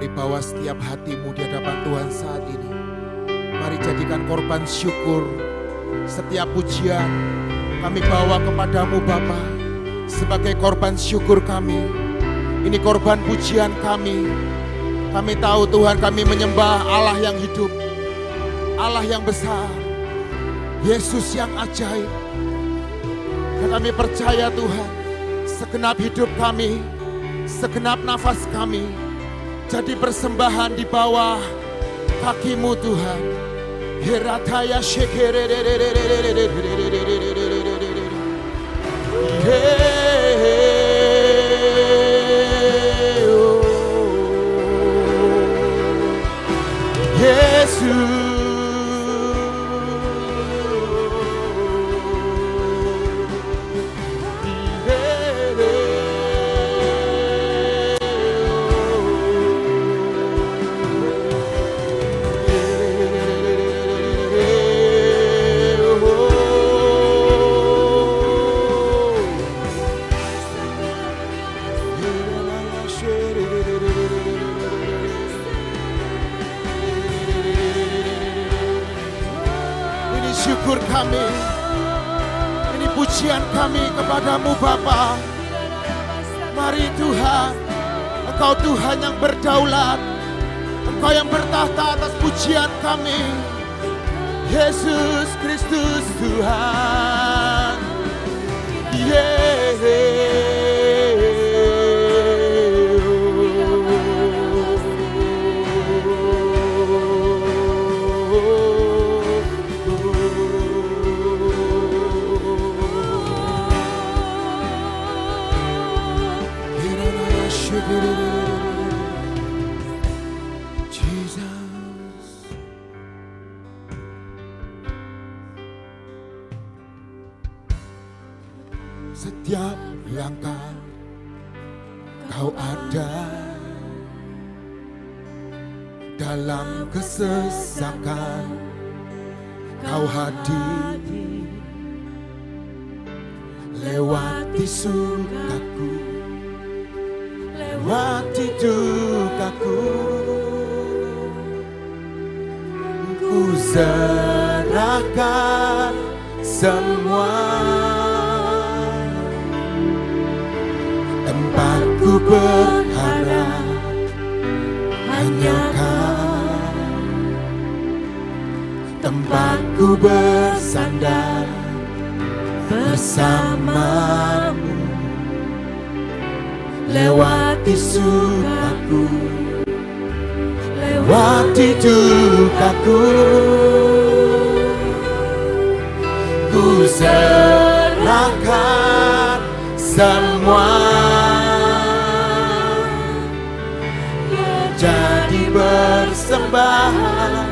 Kami bawa setiap hatimu di hadapan Tuhan saat ini. Mari jadikan korban syukur. Setiap pujian kami bawa kepadamu Bapa sebagai korban syukur kami. Ini korban pujian kami. Kami tahu Tuhan, kami menyembah Allah yang hidup, Allah yang besar, Yesus yang ajaib. Dan kami percaya Tuhan, segenap hidup kami, segenap nafas kami jadi persembahan di bawah kaki-Mu Tuhan. Herataya shekere. Yesus. Syukur kami, ini pujian kami kepadamu Bapa. Mari Tuhan, Engkau Tuhan yang berdaulat, Engkau yang bertahta atas pujian kami. Yesus Kristus Tuhan. Setiap langkah Kau ada, dalam kesesakan Kau hadir, lewati sukaku, lewati dukaku, ku serahkan semua. Tempatku berharap hanya Kau, tempatku bersandar bersamamu. Lewati sukaku, lewati dukaku, ku serahkan semua. Jadi persembahan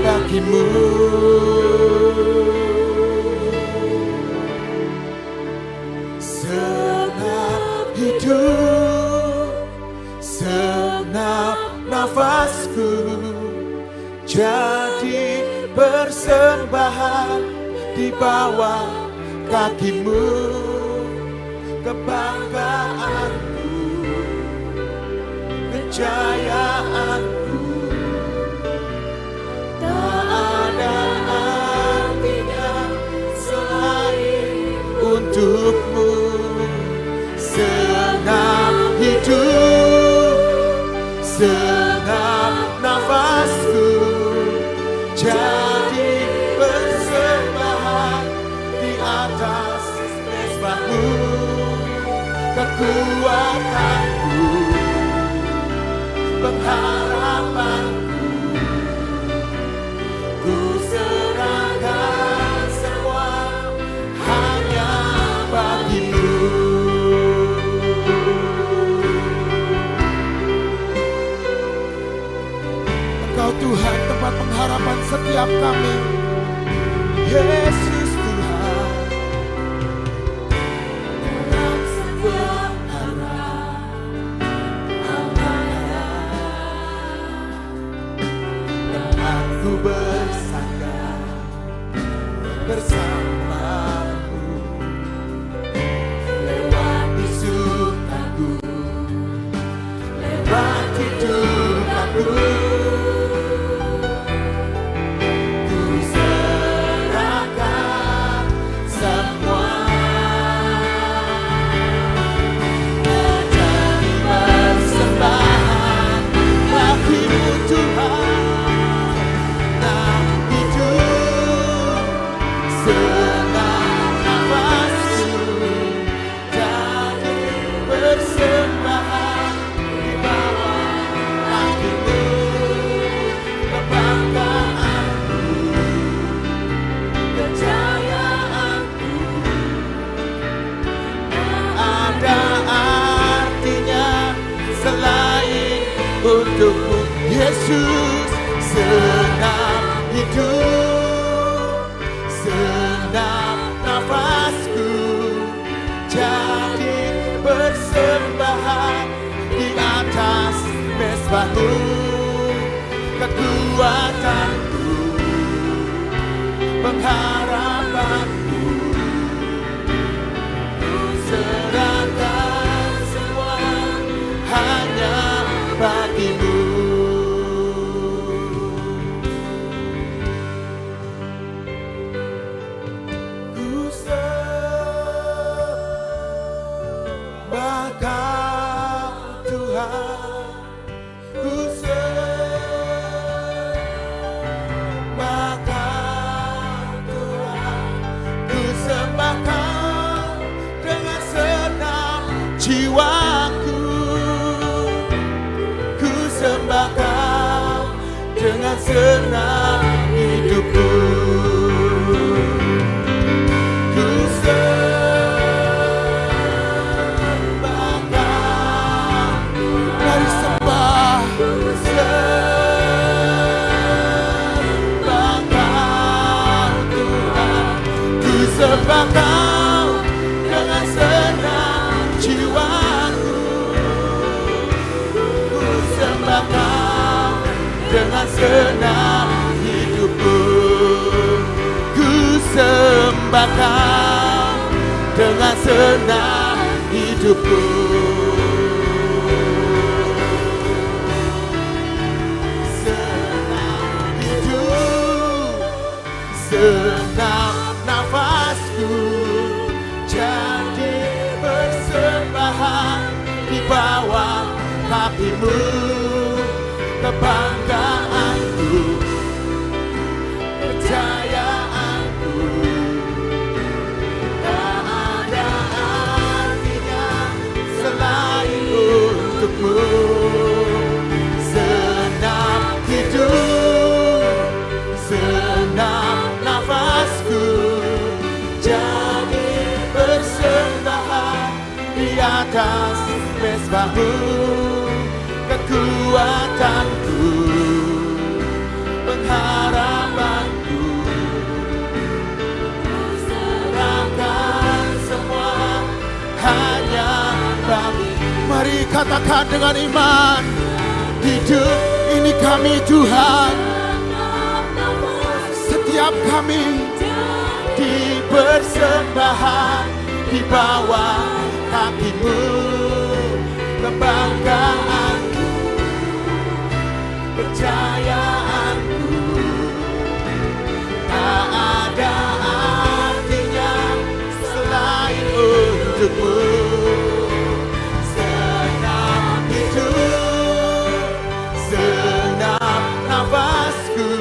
bagimu. Segenap hidup, segenap nafasku jadi persembahan di bawah kakimu. Kebanggaanku, kejayaanku, tak ada artinya selain untukmu. Segenap hidup, segenap nafasku jadi persembahan di atas mezbahmu. Kekuatanku, pengharapanku, ku serahkan semua hanya bagimu. Engkau Tuhan tempat pengharapan setiap kami. Yesus Tuhan, setiap harap tempatku bersandar bersamamu. Lewati sukaku, lewati dukaku, Yesus, senam hidup, senam nafasku, jadi persembahan di atas mezbahmu. Kekuatanku, pengharapanku, ku serahkan semua hanya bagimu. Ku sembah Kau Tuhan, ku sembah Kau Tuhan, ku sembah Kau dengan senam jiwaku, ku sembah Kau dengan senam hidupku. Ku sembah Kau, mari sembah. Ku sembah Kau Tuhan, ku sembah Kau dengan senam jiwaku, ku sembah Kau dengan senam hidupku. Ku sembah Kau dengan senam hidupku. Senam hidup, senam nafasku, jadi persembahan di bawah kakimu. Kebanggaanku, kejayaanku, tak ada artinya selain untukmu. Senam hidup, senam nafasku, jadi persembahan di atas mezbahmu. Kekuatanku, pengharapanku, serahkan semua hanya bagi. Mari katakan dengan iman, hidup ini kami Tuhan. Setiap kami dipersembahkan di bawah kakimu. Kebanggaanku, kejayaanku, tak ada artinya selain untukmu. Senam hidup, senam nafasku,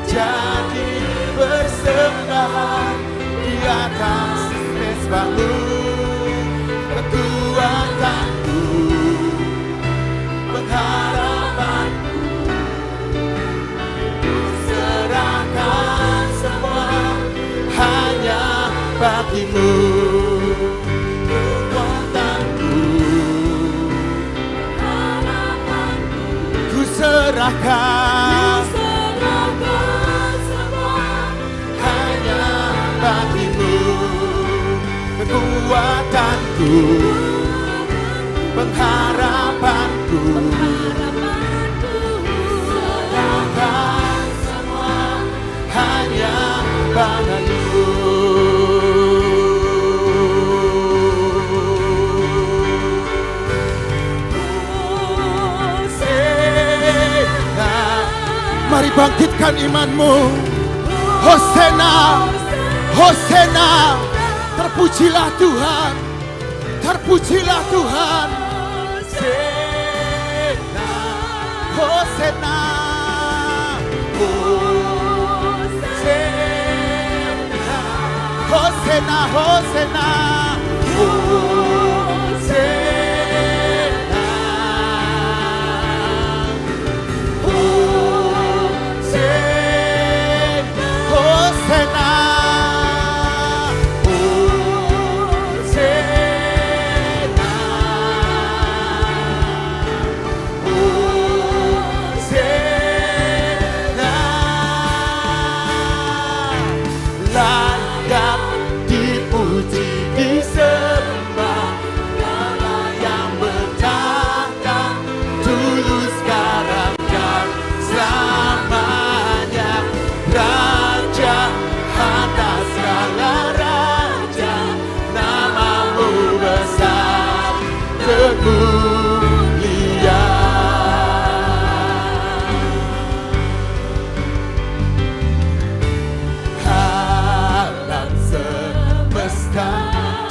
jadi persembahan di atas mezbahmu. Kekuatanku, pengharapanku, serahkan semua hanya bagimu. Kekuatanku, pengharapanku, ku serahkan semua hanya bagimu. Kekuatanku, pengharapanku, serahkan semua hanya bagimu. Mari bangkitkan imanmu. Hosana, Hosana, terpujilah Tuhan, terpujilah Tuhan. Hosana, Hosana, Hosana, Hosana, Hosana.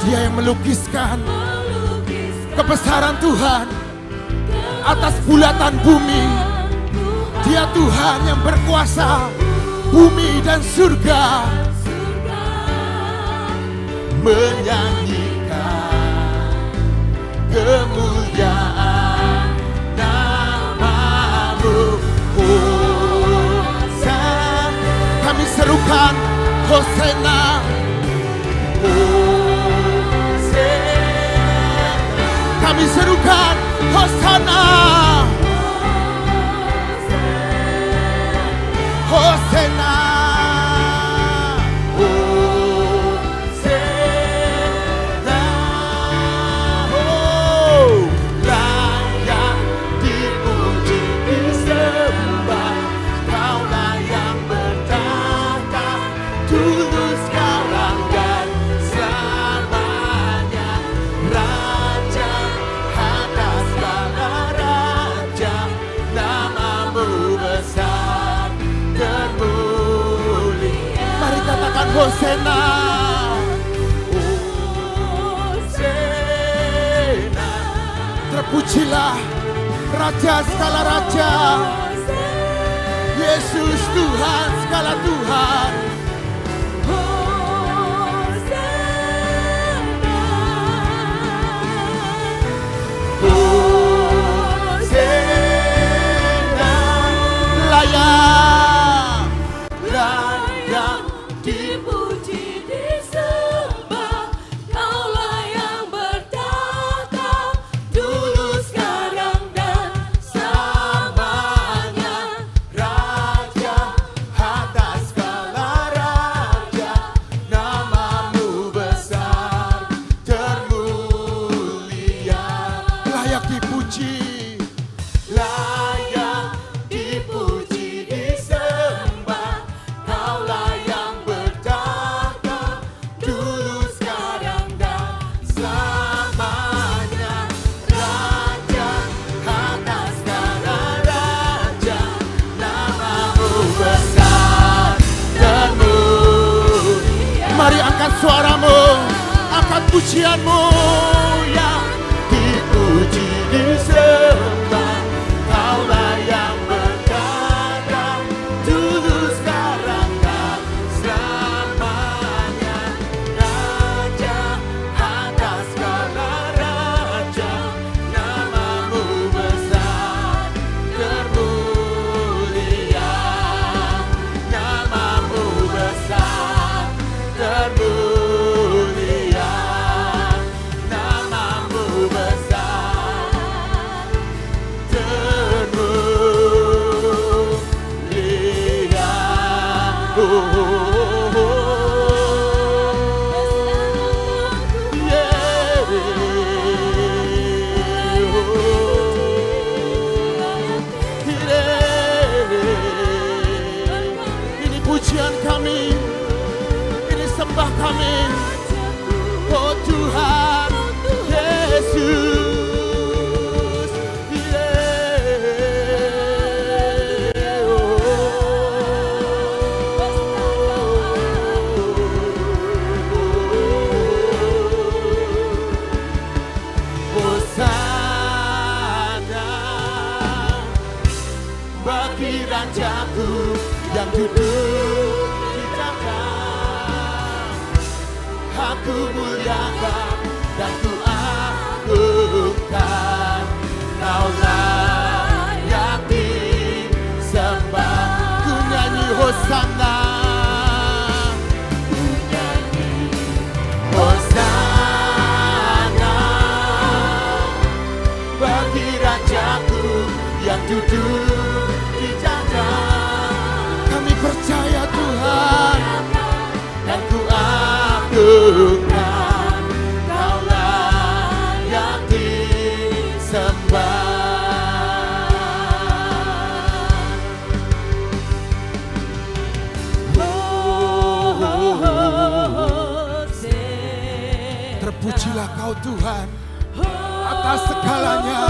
Dia yang melukiskan kebesaran Tuhan atas bulatan bumi. Dia Tuhan yang berkuasa bumi dan surga. Menyanyikan kemuliaan nama-Mu. Hosana. Kami serukan Hosana. Kami serukan Hosana. Hosana. Hosana. Oh, layak dipuji disembah. Kaulah yang bertahta, tulus sekarang dan selamanya. Raja atas segala raja, nama-Mu besar termulia. Mari katakan Hosana. Hosana. Terpujilah Raja segala raja, Yesus Tuhan segala Tuhan. Layak dipuji disembah. Kaulah yang bertahta, dulu sekarang dan selamanya. Raja atas segala raja, nama-Mu besar termulia. Layak dipuji, layak dipuji disembah. Kaulah yang bertahta, dulu sekarang dan selamanya. Raja atas segala raja, nama-Mu besar termulia. Mari angkat suaramu, angkat pujianmu, yang dipuji disembah. Kaulah yang berkata, dulu sekarang dan selamanya. Raja atas segala raja, nama-Mu besar termulia. Nama-Mu besar termulia. Nama-Mu besar termulia. Oh, oh, oh, oh. Yeah. Ini pujian kami, ini sembah kami. Oh Tuhan Yesus. Yeah. Hosana bagi Rajaku yang duduk di tahta. Aku muliakan dan ku agungkan. Kau layak disembah. Ku nyanyi Hosana. Ku nyanyi Hosana bagi Rajaku yang duduk di tahta. Kami percaya Tuhan dan ku agungkan. Kau layak disembah. Terpujilah Kau Tuhan atas segalanya.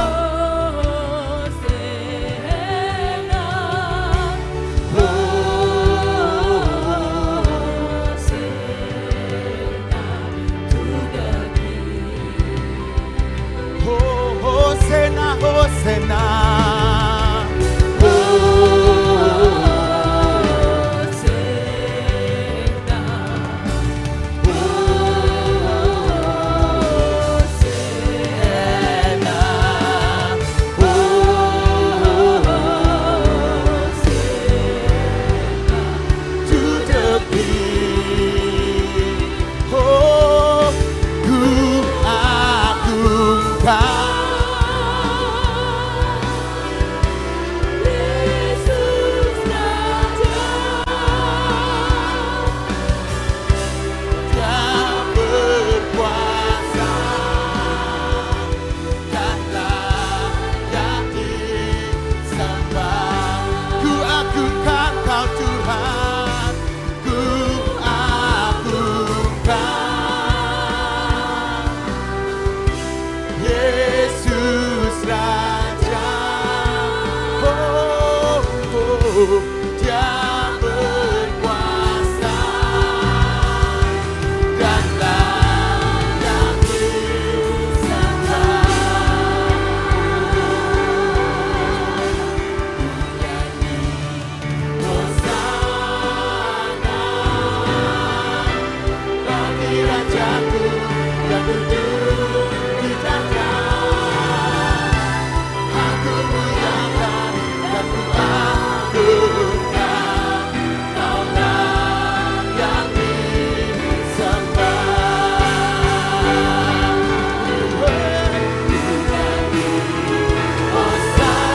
Hosana, Dia berkuasa dan layak disembah. Hosana bagi Rajaku yang duduk di tahta. Aku muliakan dan ku agungkan, Kaulah yang disembah. Hosana,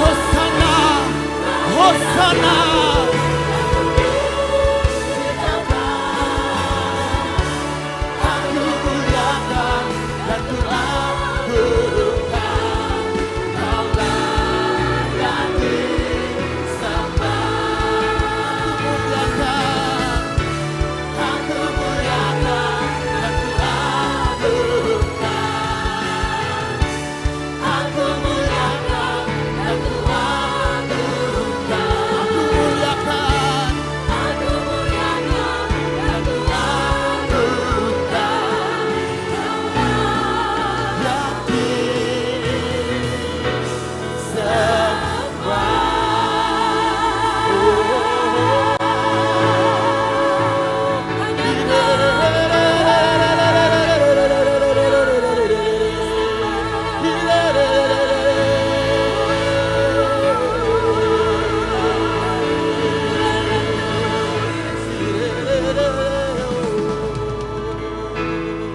Hosana, Hosana. Aku muliakan dan ku agungkan, Kaulah yang disembah. Aku muliakan dan ku agungkan. Aku muliakan dan ku agungkan. Aku muliakan. Aku muliakan dan ku agungkan. Yang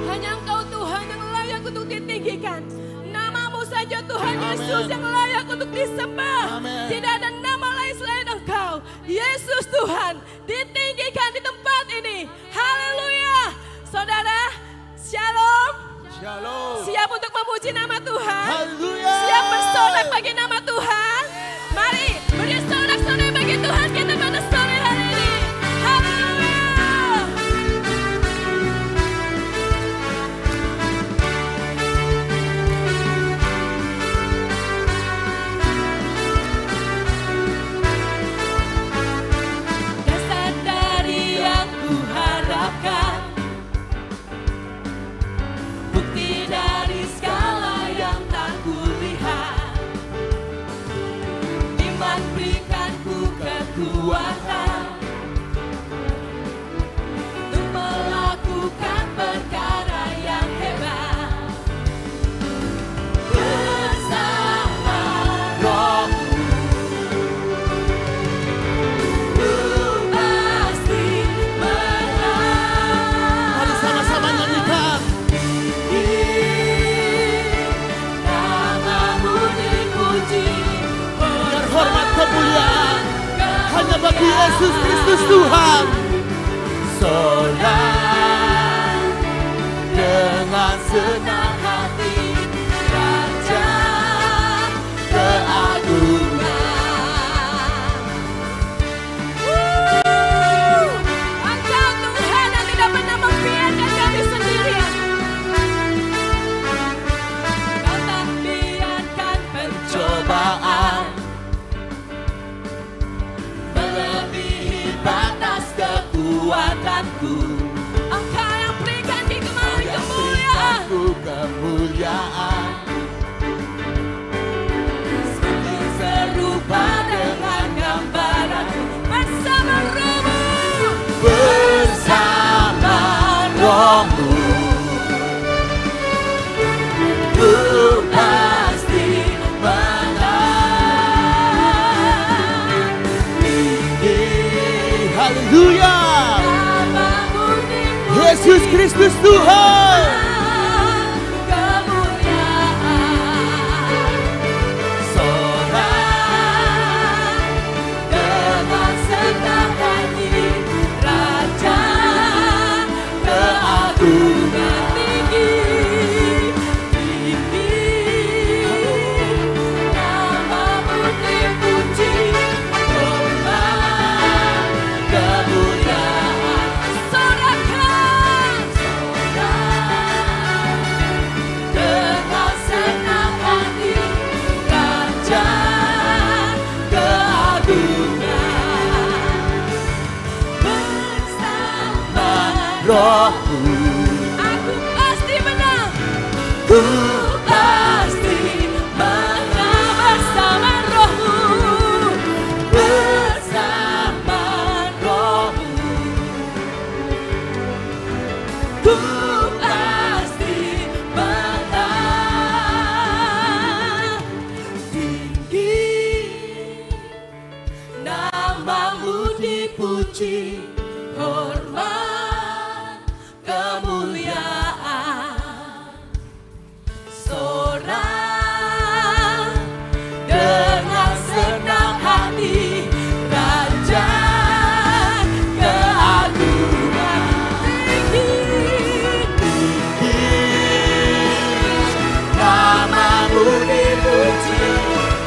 Hanya Engkau Tuhan yang layak untuk ditinggikan. Namamu saja Tuhan Amin. Yesus yang layak untuk disembah. Amin. Tidak ada nama lain selain Engkau. Yesus Tuhan ditinggikan di tempat ini. Haleluya. Saudara, shalom. Shalom. Siap untuk memuji nama Tuhan? Haleluya. Siap bersorak bagi nama Tuhan? Mari beri sorak-sorai bagi Tuhan kita pada sore hari ini. Haleluya. Dasar dari yang kuharapkan, bukti dari segala yang tak kulihat. Iman berikanku kekuatan untuk melakukan perkara yang hebat. Bersama Rohmu ku pasti menang. Mari sama-sama nyanyikan. Namamu dipuji, Biar hormat kemuliaan hanya bagi Yesus Kristus Tuhan. Sorak dengan senang hati Raja keagungan. Engkau Tuhan yang tidak pernah membiarkan kami sendirian. Kau tak biarkan Cobaan melebihi batas kekuatanku. Engkau yang berikan di kemari Yang kemuliaan. berikanku kemuliaan. Seperti serupa dengan gambaranmu. Bersama Rohmu Bersama Rohmu ku pasti menang. Tinggi, haleluya, namamu dipuji, Yesus Kristus Tuhan. kemuliaan. Sorak Dengan senang hati Raja keagungan tinggi, tinggi. Namamu dipuji, hormat kemuliaan. Sorakan, sorak rohmu. Aku pasti menang. Ku Pasti menang bersama rohmu. Bersama rohmu. Ku pasti menang. Tinggi namamu dipuji, hormat kemuliaan. Sorak dengan senang hati, Raja keagungan. namamu dipuji,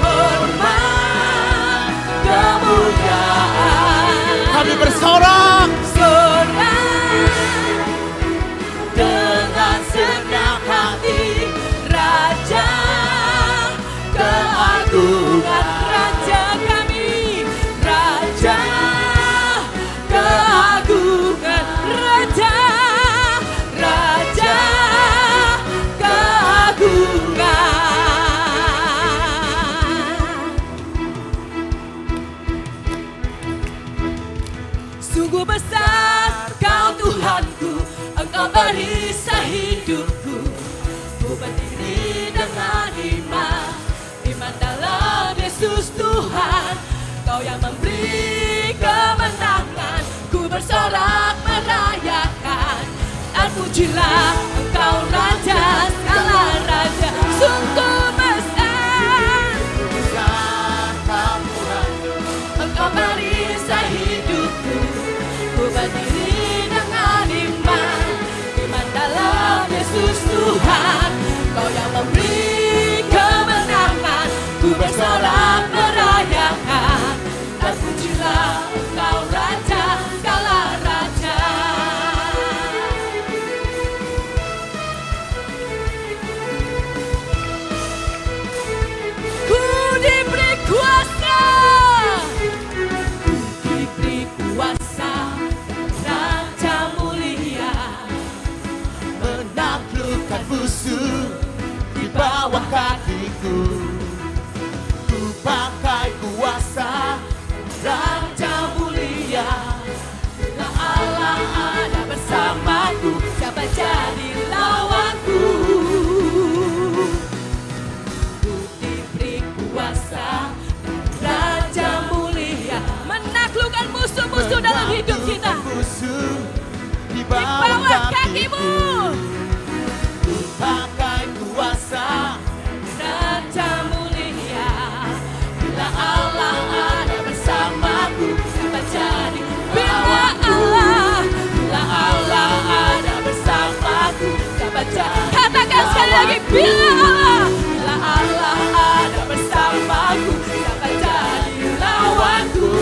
Hormat kemuliaan. kami bersorak Sorak dengan senang hati, Raja keagungan. Raja kami, Raja keagungan. Raja, Raja keagungan. Sungguh besar Kau Tuhanku, Engkau perisai hidupku. Ku berdiri dengan iman, iman dalam Yesus Tuhan. Kau yang memberi kemenangan, ku bersorak merayakan. Dan pujilah Engkau Raja, segala Raja. Sungguh besar Engkau perisai hidupku. Ku berdiri dengan iman, iman dalam Yesus Tuhan. Kau yang memberi kemenangan, ku bersorak merayakan. Dan pujilah Engkau Raja, segala Raja. Ku diberi kuasa, diberi kuasa, Raja mulia, menaklukkan musuh di bawah kakiku. Ku pakai kuasa Raja mulia. Bila Allah ada bersamaku, siapa jadi lawanku? Ku diberi kuasa, Raja mulia, menaklukkan musuh-musuh dalam hidup kita. musuh di Di bawah kakimu, Ku pakai kuasa Raja mulia. Bila Allah ada bersamaku, siapa jadi Bila Allah ada bersamaku, siapa jadi. Katakan sekali lagi, bila Allah ada bersamaku, siapa jadi lawanku?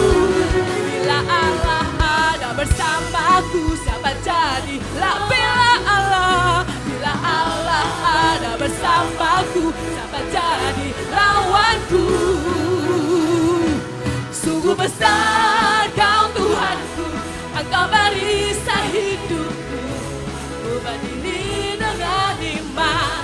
Bila Allah ada bersamaku, siapa jadi bila Allah ada bersamaku, siapa jadi lawanku? Sungguh besar Kau Tuhanku, Engkau perisai hidupku. Ku berdiri dengan iman,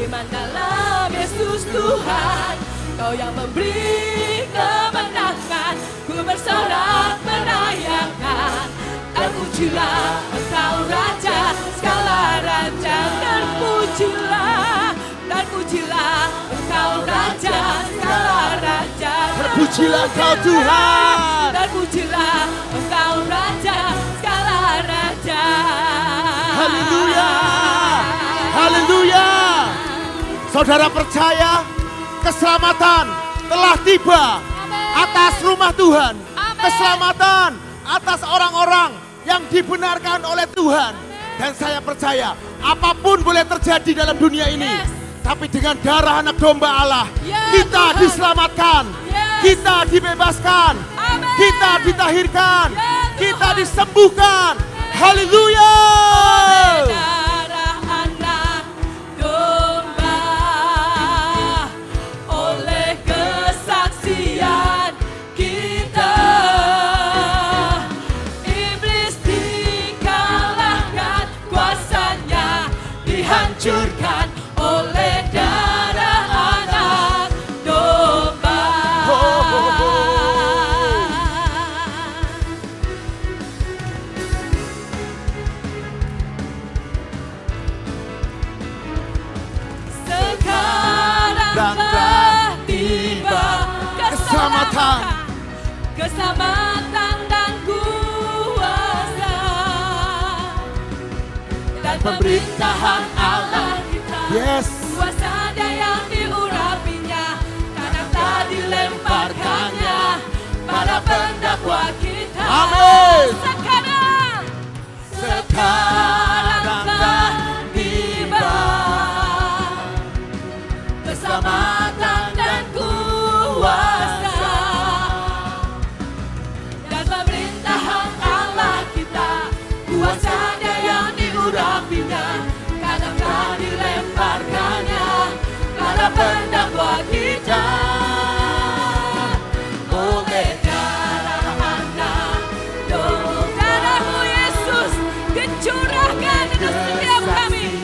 iman dalam Yesus Tuhan. Kau yang memberi kemenangan, ku bersorak merayakan. Dan pujilah Engkau Raja, segala Raja. Dan pujilah Engkau Raja, segala Raja. Terpujilah Kau Tuhan. Dan pujilah Engkau Raja, segala Raja. Haleluya. Haleluya. Saudara percaya keselamatan telah tiba atas rumah Tuhan. Keselamatan atas orang-orang yang dibenarkan oleh Tuhan. Dan saya percaya apapun boleh terjadi dalam dunia ini. Yes. Tapi dengan darah anak domba Allah, Ya, kita Tuhan. diselamatkan. Yes. Kita dibebaskan. Amin. Kita ditahirkan. Ya, Kita Tuhan. disembuhkan. Haleluya. Darah anak domba, oleh kesaksian kita, iblis dikalahkan. dihancurkan oleh darah anak domba. Sekarang telah tiba keselamatan dan kuasa dan pemerintahan Allah kita. Yes. Kuasanya yang diurapinya, karena telah dilemparkannya para pendakwa kita. Amin. Sekarang telah tiba keselamatan dan kuasa dan pemerintahan Allah kita. Kuasanya yang diurapinya, karena telah dilemparkannya para pendakwa kita. Oleh darah anak domba, darah-Mu Yesus dicurahkan untuk setiap kami,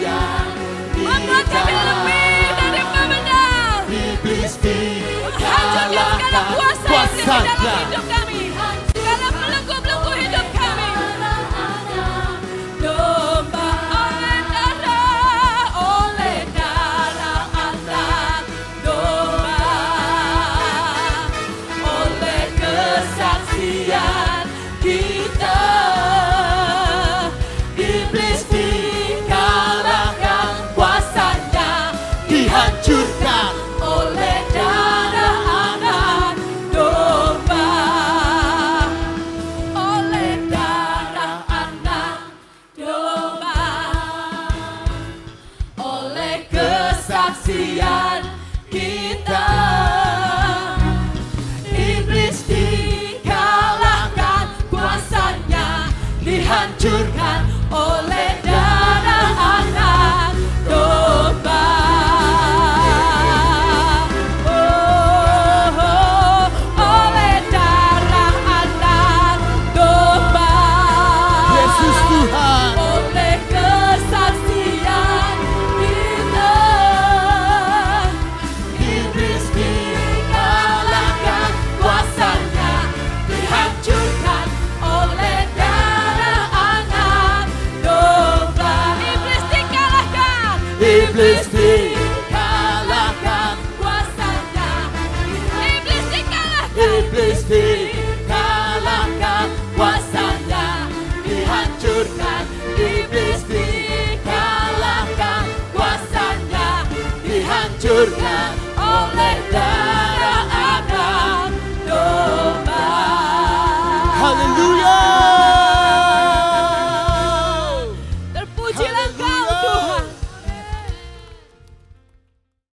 membuat kami lebih dari pemenang. Iblis Hancurkan segala kuasa yang di dalam kuasanya. hidup kami, segala belenggu-belenggu hidup kami. Domba oleh darah anak domba, oleh kesaksian kita, iblis dikalahkan, kuasanya dihancurkan. oleh darah anak domba, oleh darah anak domba, oleh kesaksian kita, iblis dikalahkan, kuasanya dihancurkan oleh darah anak domba. Oleh darah anak domba, Yesus Tuhan. oleh kesaksian kita, iblis dikalahkan, kuasanya dihancurkan oleh darah anak domba. Iblis dikalahkan, Iblis dikalahkan. kuasanya, iblis dikalahkan, Iblis dikalahkan. Kuasanya dihancurkan. Iblis dikalahkan. Kuasanya dihancurkan oleh darah